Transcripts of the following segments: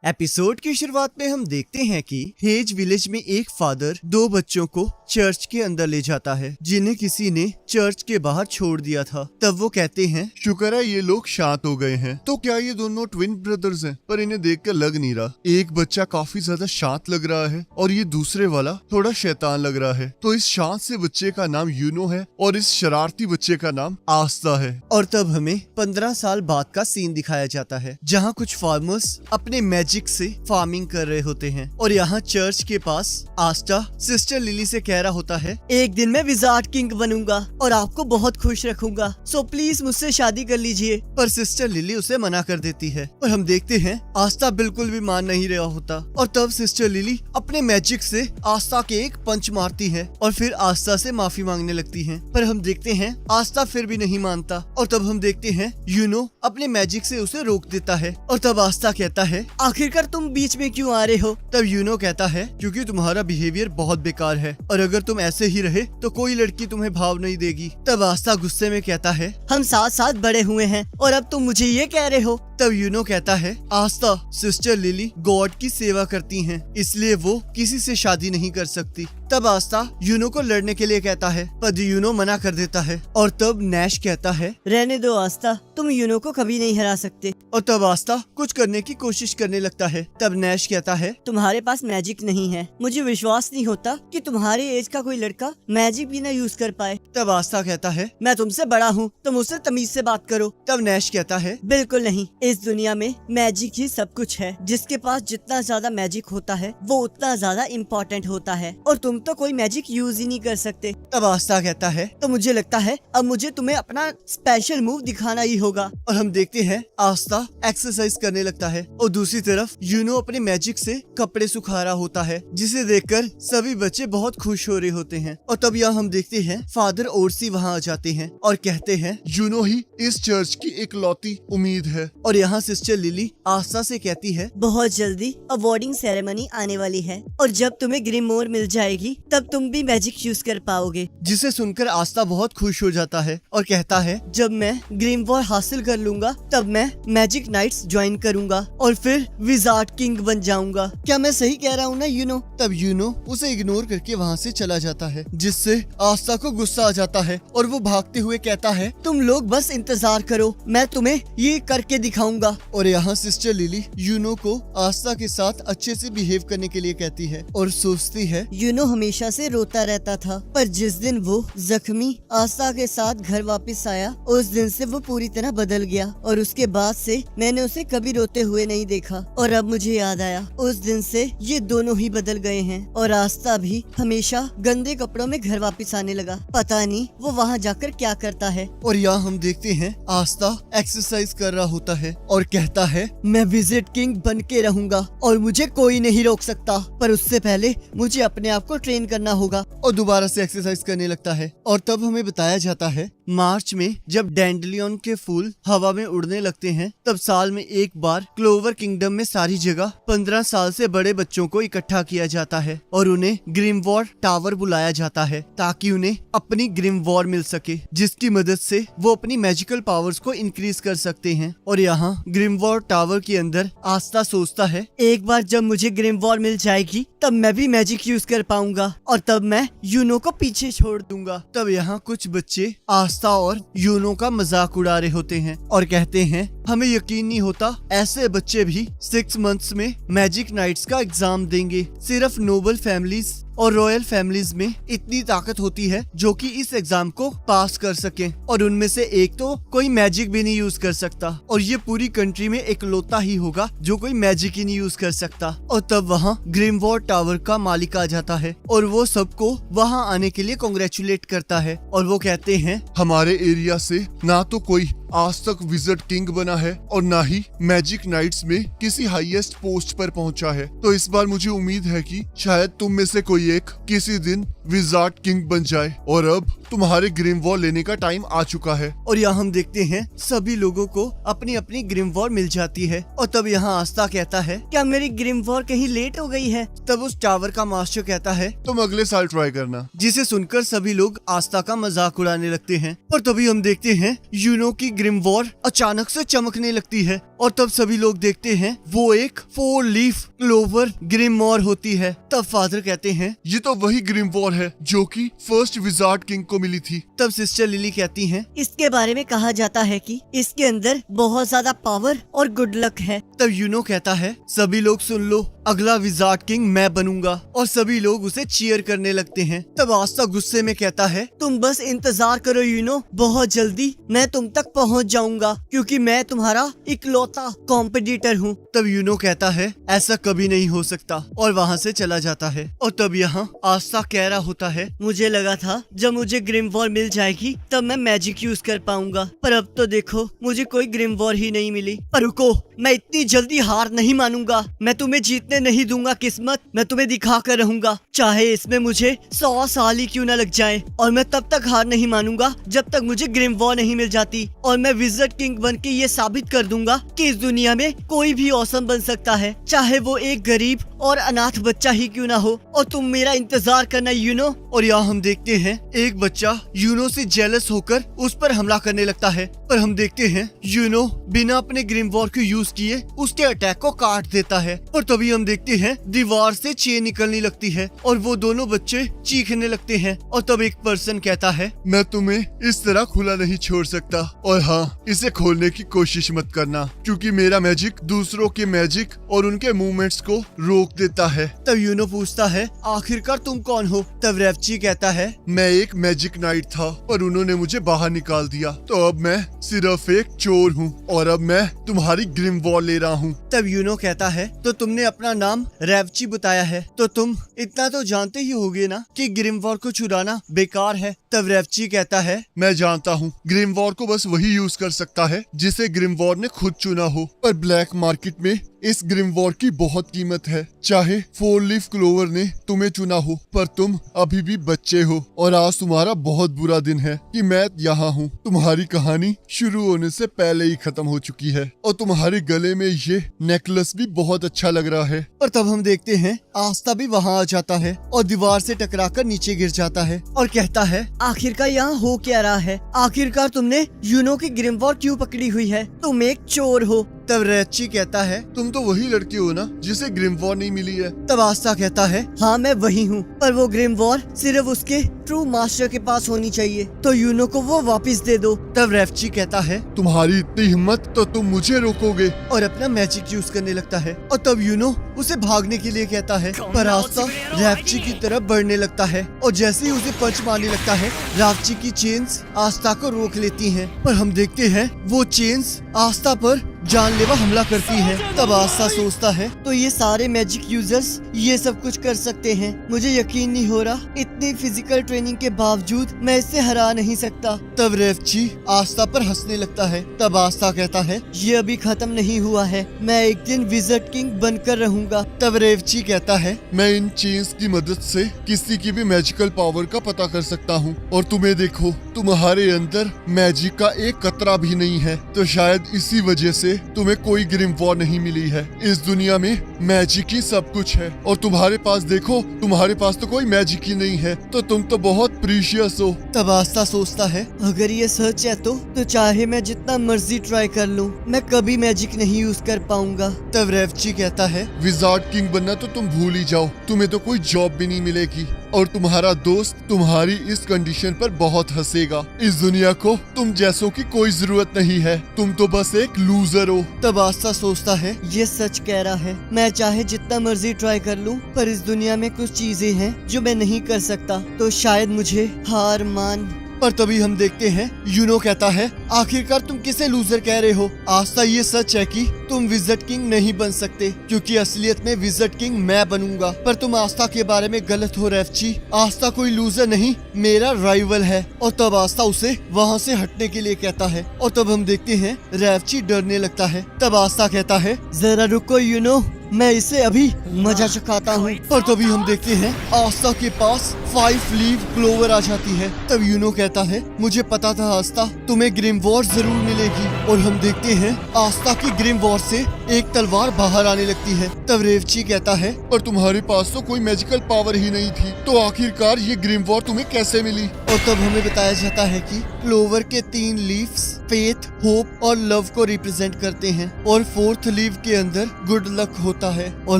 Episode की शुरुआत में हम देखते हैं कि हेज विलेज में एक फादर दो बच्चों को चर्च के अंदर ले जाता है जिन्हें किसी ने चर्च के बाहर छोड़ दिया था। तब वो कहते हैं, शुक्र है ये लोग शांत हो गए हैं। तो क्या ये दोनों ट्विन ब्रदर्स हैं? पर इन्हें देखकर लग नहीं रहा। एक बच्चा काफी ज्यादा शांत लग रहा है और ये दूसरे वाला थोड़ा शैतान लग रहा है। तो इस शांत से बच्चे का नाम यूनो है और इस शरारती बच्चे का नाम आस्था है। और तब हमें 15 साल बाद का सीन दिखाया जाता है जहाँ कुछ फार्मर्स अपने मैजिक से फार्मिंग कर रहे होते हैं और यहाँ चर्च के पास आस्था सिस्टर लिली से कह रहा होता है, एक दिन मैं विजार्ड किंग बनूंगा और आपको बहुत खुश रखूंगा, सो प्लीज मुझसे शादी कर लीजिए। पर सिस्टर लिली उसे मना कर देती है और हम देखते हैं आस्था बिल्कुल भी मान नहीं रहा होता। और तब सिस्टर लिली अपने मैजिक से आस्था के एक पंच मारती है और फिर आस्था से माफी मांगने लगती है। पर हम देखते हैं आस्था फिर भी नहीं मानता और तब हम देखते हैं यूनो अपने मैजिक से उसे रोक देता है और तब आस्था कहता है, आखिरकार तुम बीच में क्यों आ रहे हो? तब यूनो कहता है, क्योंकि तुम्हारा बिहेवियर बहुत बेकार है और अगर तुम ऐसे ही रहे तो कोई लड़की तुम्हें भाव नहीं देगी। तब आस्था गुस्से में कहता है, हम साथ साथ बड़े हुए हैं और अब तुम मुझे ये कह रहे हो? तब यूनो कहता है, आस्था सिस्टर लिली गॉड की सेवा करती हैं, इसलिए वो किसी से शादी नहीं कर सकती। तब आस्था यूनो को लड़ने के लिए कहता है पर यूनो मना कर देता है और तब नैश कहता है, रहने दो आस्था, तुम यूनो को कभी नहीं हरा सकते। और तब आस्था कुछ करने की कोशिश करने लगता है। तब नैश कहता है, तुम्हारे पास मैजिक नहीं है, मुझे विश्वास नहीं होता कि तुम्हारे एज का कोई लड़का मैजिक भी ना यूज कर पाए। तब आस्था कहता है, मैं तुमसे बड़ा हूँ तो मुझसे तमीज से बात करो। तब नैश कहता है, बिल्कुल नहीं, इस दुनिया में मैजिक ही सब कुछ है। जिसके पास जितना ज्यादा मैजिक होता है वो उतना ज्यादा इम्पोर्टेंट होता है और तुम तो कोई मैजिक यूज ही नहीं कर सकते। तब आस्था कहता है, तो मुझे लगता है अब मुझे तुम्हें अपना स्पेशल मूव दिखाना ही होगा। और हम देखते हैं आस्था एक्सरसाइज करने लगता है और दूसरी तरफ यूनो अपने मैजिक से कपड़े सुखा रहा होता है जिसे देखकर सभी बच्चे बहुत खुश हो रहे होते हैं। और तब यहाँ हम देखते हैं फादर ओरसी वहाँ आ जाते हैं और कहते हैं, यूनो ही इस चर्च की इकलौती उम्मीद है। और यहाँ सिस्टर लिली आस्था से कहती है, बहुत जल्दी अवार्डिंग सेरेमनी आने वाली है और जब तुम्हें ग्रिमोर मिल जाएगी तब तुम भी मैजिक यूज कर पाओगे। जिसे सुनकर आस्था बहुत खुश हो जाता है और कहता है, जब मैं ग्रिमवॉर हासिल कर लूंगा तब मैं मैजिक नाइट्स ज्वाइन करूंगा और फिर विजार्ड किंग बन जाऊंगा। क्या मैं सही कह रहा हूँ ना यूनो? तब यूनो उसे इग्नोर करके वहाँ से चला जाता है जिससे आस्था को गुस्सा आ जाता है और वो भागते हुए कहता है, तुम लोग बस इंतजार करो, मैं तुम्हें ये करके दिखाऊंगा। और यहाँ सिस्टर लिली यूनो को आस्था के साथ अच्छे से बिहेव करने के लिए कहती है और सोचती है, यूनो हमेशा से रोता रहता था पर जिस दिन वो जख्मी आस्था के साथ घर वापस आया उस दिन से वो पूरी तरह बदल गया और उसके बाद से मैंने उसे कभी रोते हुए नहीं देखा। और अब मुझे याद आया उस दिन से ये दोनों ही बदल गए हैं और आस्था भी हमेशा गंदे कपड़ों में घर वापस आने लगा। पता नहीं वो वहाँ जाकर क्या करता है। और यहाँ हम देखते हैं आस्था एक्सरसाइज कर रहा होता है और कहता है, मैं विजिट किंग बन के रहूंगा और मुझे कोई नहीं रोक सकता, पर उससे पहले मुझे अपने आप को ट्रेन करना होगा। और दोबारा से एक्सरसाइज करने लगता है। और तब हमें बताया जाता है मार्च में जब डैंडलियन के फूल हवा में उड़ने लगते हैं तब साल में एक बार क्लोवर किंगडम में सारी जगह 15 साल से बड़े बच्चों को इकट्ठा किया जाता है और उन्हें ग्रिमवॉर टावर बुलाया जाता है ताकि उन्हें अपनी ग्रिमवॉर मिल सके जिसकी मदद से वो अपनी मैजिकल पावर्स को इंक्रीज कर सकते हैं। और यहाँ ग्रिमवॉर टावर के अंदर आस्था सोचता है, एक बार जब मुझे ग्रिमवॉर मिल जाएगी तब मैं भी मैजिक यूज कर पाऊंगा और तब मैं यूनो को पीछे छोड़ दूंगा। तब यहाँ कुछ बच्चे आस्था और यूनो का मजाक उड़ा रहे होते हैं और कहते हैं, हमें यकीन नहीं होता ऐसे बच्चे भी 6 मंथ्स में मैजिक नाइट्स का एग्जाम देंगे। सिर्फ नोबल फैमिलीज और रॉयल फैमिलीज में इतनी ताकत होती है जो कि इस एग्जाम को पास कर सके और उनमें से एक तो कोई मैजिक भी नहीं यूज कर सकता और ये पूरी कंट्री में इकलौता ही होगा जो कोई मैजिक ही नहीं यूज कर सकता। और तब वहाँ ग्रिमवॉर टावर का मालिक आ जाता है और वो सबको वहाँ आने के लिए कांग्रेचुलेट करता है और वो कहते हैं, हमारे एरिया से ना तो कोई आज तक विजिट किंग बना है और ना ही मैजिक नाइट्स में किसी हाईएस्ट पोस्ट पर पहुंचा है। तो इस बार मुझे उम्मीद है कि शायद तुम में से कोई एक किसी दिन विजार्ड किंग बन जाए। और अब तुम्हारे ग्रिम वॉर लेने का टाइम आ चुका है। और यहाँ हम देखते हैं सभी लोगों को अपनी अपनी ग्रिम वॉर मिल जाती है। और तब यहाँ आस्था कहता है, क्या मेरी ग्रिम वॉर कहीं लेट हो गई है? तब उस टावर का मास्टर कहता है, तुम अगले साल ट्राई करना। जिसे सुनकर सभी लोग आस्था का मजाक उड़ाने लगते हैं। और तभी हम देखते हैं यूनो की ग्रिम वॉर अचानक से चमकने लगती है। और तब सभी लोग देखते हैं वो एक 4 लीफ क्लोवर ग्रिम वॉर होती है। तब फादर कहते हैं, ये तो वही ग्रिम वॉर है जो कि फर्स्ट विजार्ड किंग को मिली थी। तब सिस्टर लिली कहती हैं, इसके बारे में कहा जाता है कि इसके अंदर बहुत ज्यादा पावर और गुड लक है। तब यूनो कहता है, सभी लोग सुन लो, अगला विजार्ड किंग मैं बनूंगा। और सभी लोग उसे चीयर करने लगते हैं। तब आस्था गुस्से में कहता है, तुम बस इंतजार करो यूनो, बहुत जल्दी मैं तुम तक पहुंच जाऊंगा क्योंकि मैं तुम्हारा इकलौता कॉम्पिटिटर हूँ। तब यूनो कहता है, ऐसा कभी नहीं हो सकता, और वहाँ से चला जाता है। और तब यहाँ आस्था कह रहा होता है, मुझे लगा था जब मुझे ग्रिम वॉर मिल जाएगी तब मैं मैजिक यूज कर पाऊंगा, पर अब तो देखो मुझे कोई ग्रिम वॉर ही नहीं मिली। पर रुको, मैं इतनी जल्दी हार नहीं मानूंगा। मैं तुम्हें जीतने नहीं दूंगा किस्मत, मैं तुम्हें दिखा कर रहूंगा, चाहे इसमें मुझे 100 साल ही क्यों न लग जाए। और मैं तब तक हार नहीं मानूंगा जब तक मुझे ग्रिम वॉर नहीं मिल जाती। और मैं विजार्ड किंग बन के ये साबित कर दूंगा कि इस दुनिया में कोई भी औसम बन सकता है, चाहे वो एक गरीब और अनाथ बच्चा ही क्यों ना हो। और तुम मेरा इंतजार करना यूनो। और यहाँ हम देखते हैं एक बच्चा यूनो से जेलस होकर उस पर हमला करने लगता है। पर हम देखते हैं यूनो बिना अपने ग्रिम वॉर को यूज किए उसके अटैक को काट देता है। और तभी हम देखते हैं दीवार से चेन निकलने लगती है और वो दोनों बच्चे चीखने लगते हैं। और तब एक पर्सन कहता है, मैं तुम्हें इस तरह खुला नहीं छोड़ सकता, और हाँ, इसे खोलने की कोशिश मत करना क्योंकि मेरा मैजिक दूसरों के मैजिक और उनके मूवमेंट्स को रोक देता है। तब यूनो पूछता है, आखिरकार तुम कौन हो? तब रेवची कहता है, मैं एक मैजिक नाइट था पर उन्होंने मुझे बाहर निकाल दिया, तो अब मैं सिर्फ एक चोर हूँ और अब मैं तुम्हारी ग्रिम वॉर ले रहा हूँ। तब यूनो कहता है, तो तुमने अपना नाम रेवची बताया है, तो तुम इतना तो जानते ही होगे ना कि ग्रिम वॉर को चुराना बेकार है। तब रेवची कहता है, मैं जानता हूँ, ग्रिम वॉर को बस वही यूज कर सकता है जिसे ग्रिम वॉर ने खुद चुना हो, पर ब्लैक मार्केट में इस ग्रिम वॉर की बहुत कीमत है। चाहे 4 लीफ क्लोवर ने तुम्हें चुना हो, पर तुम अभी भी बच्चे हो और आज तुम्हारा बहुत बुरा दिन है कि मैं यहाँ हूँ। तुम्हारी कहानी शुरू होने से पहले ही खत्म हो चुकी है और तुम्हारे गले में ये नेकलेस भी बहुत अच्छा लग रहा है। और तब हम देखते हैं आस्था भी वहाँ आ जाता है और दीवार से टकराकर नीचे गिर जाता है और कहता है, आखिरकार यहाँ हो क्या रहा है? आखिरकार तुमने यूनो की ग्रिम वॉर क्यों पकड़ी हुई है? तुम एक चोर हो। तब रेवची कहता है, तुम तो वही लड़की हो ना जिसे ग्रिम वॉर नहीं मिली है। तब आस्था कहता है, हाँ मैं वही हूँ, पर वो ग्रिम वॉर सिर्फ उसके ट्रू मास्टर के पास होनी चाहिए, तो यूनो को वो वापस दे दो। तब रेवची कहता है, तुम्हारी इतनी हिम्मत तो तुम मुझे रोकोगे? और अपना मैजिक यूज करने लगता है। और तब यूनो उसे भागने के लिए कहता है, पर आस्था रेवची की तरफ बढ़ने लगता है और जैसे ही उसे पंच मारने लगता है, रेवची की चेन्स आस्था को रोक लेती हैं। पर हम देखते हैं वो चेन्स आस्था पर जानलेवा हमला करती है। तब आस्था सोचता है, तो ये सारे मैजिक यूजर्स ये सब कुछ कर सकते हैं, मुझे यकीन नहीं हो रहा, इतनी फिजिकल ट्रेनिंग के बावजूद मैं इससे हरा नहीं सकता। तब रेवची आस्था पर हंसने लगता है। तब आस्था कहता है, ये अभी खत्म नहीं हुआ है, मैं एक दिन विजार्ड किंग बनकर रहूंगा। तब रेवची कहता है, मैं इन चेन्स की मदद से किसी की भी मैजिकल पावर का पता कर सकता हूँ, और तुम्हें देखो, तुम्हारे अंदर मैजिक का एक कतरा भी नहीं है, तो शायद इसी वजह से तुम्हें कोई ग्रिम वॉर नहीं मिली है। इस दुनिया में मैजिक ही सब कुछ है और तुम्हारे पास देखो, तुम्हारे पास तो कोई मैजिक ही नहीं है, तो तुम तो बहुत प्रीशियस हो। तब आस्था सोचता है, अगर ये सच है तो चाहे मैं जितना मर्जी ट्राई कर लूं, मैं कभी मैजिक नहीं यूज कर पाऊंगा। तब रेवची कहता है, विजार्ड किंग बनना तो तुम भूल ही जाओ, तुम्हें तो कोई जॉब भी नहीं मिलेगी और तुम्हारा दोस्त तुम्हारी इस कंडीशन पर बहुत हंसेगा। इस दुनिया को तुम जैसों की कोई जरूरत नहीं है, तुम तो बस एक लूजर हो। तब आस्था सोचता है, ये सच कह रहा है, मैं चाहे जितना मर्जी ट्राई कर लूं, पर इस दुनिया में कुछ चीजें हैं जो मैं नहीं कर सकता, तो शायद मुझे हार मान। पर तभी हम देखते हैं यूनो कहता है, आखिरकार तुम किसे लूजर कह रहे हो? आस्था ये सच है कि तुम विजार्ड किंग नहीं बन सकते, क्योंकि असलियत में विजार्ड किंग मैं बनूंगा। पर तुम आस्था के बारे में गलत हो रेवची, आस्था कोई लूजर नहीं, मेरा राइवल है। और तब आस्था उसे वहाँ से हटने के लिए कहता है और तब हम देखते हैं रेवची डरने लगता है। तब आस्था कहता है, जरा रुको यूनो, मैं इसे अभी मजा चखाता हूँ। पर तभी हम देखते हैं आस्था के पास 5 लीव क्लोवर आ जाती है। तब यूनो कहता है, मुझे पता था आस्था तुम्हें ग्रिम वॉर जरूर मिलेगी। और हम देखते हैं आस्था की ग्रिम वॉर से एक तलवार बाहर आने लगती है। तब रेवची कहता है, पर तुम्हारे पास तो कोई मैजिकल पावर ही नहीं थी, तो आखिरकार ये ग्रिम वॉर तुम्हें कैसे मिली? और तब हमें बताया जाता है कि क्लोवर के 3 लीव्स फेथ, होप और लव को रिप्रेजेंट करते हैं और 4th लीव के अंदर गुड लक होता है और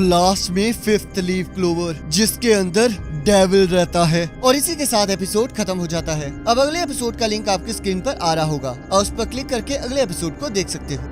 लास्ट में 5th लीव क्लोवर जिसके अंदर डेविल रहता है। और इसी के साथ एपिसोड खत्म हो जाता है। अब अगले एपिसोड का लिंक आपकी स्क्रीन पर आ रहा होगा और उस पर क्लिक करके अगले एपिसोड को देख सकते हो।